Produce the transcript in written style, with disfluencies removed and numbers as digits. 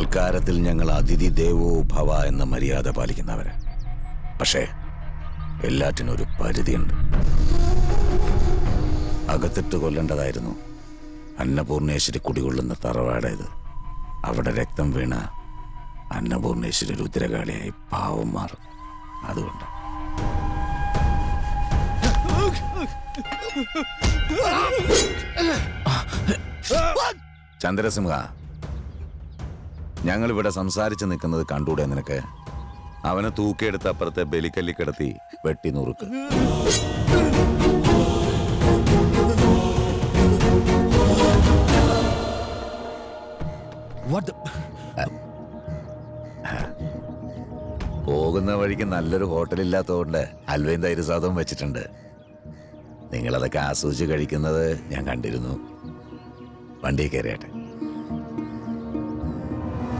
സൽക്കാരത്തിൽ ഞങ്ങൾ അതിഥി ദേവോ ഭവ എന്ന മര്യാദ പാലിക്കുന്നവര്. പക്ഷേ എല്ലാറ്റിനും ഒരു പരിധിയുണ്ട്. അകത്തിട്ട് കൊല്ലേണ്ടതായിരുന്നു. അന്നപൂർണേശ്വരി കുടികൊള്ളുന്ന തറവാടേത്. അവിടെ രക്തം വീണ അന്നപൂർണേശ്വരി രുദ്രകാളിയായി പാവം മാറും. അതുകൊണ്ട് ചന്ദ്രസിംഹ, ഞങ്ങളിവിടെ സംസാരിച്ച് നിൽക്കുന്നത് കണ്ടൂടെ നിനക്ക്? അവനെ തൂക്കിയെടുത്ത് അപ്പുറത്തെ ബലിക്കല്ലി കിടത്തി വെട്ടി നുറുക്ക്. പോകുന്ന വഴിക്ക് നല്ലൊരു ഹോട്ടലില്ലാത്തതുകൊണ്ട് അൽവയും തൈര് സാധവും വെച്ചിട്ടുണ്ട്. നിങ്ങളതൊക്കെ ആസ്വദിച്ച് കഴിക്കുന്നത് ഞാൻ കണ്ടിരുന്നു. വണ്ടിയിൽ കയറിയാട്ടെ.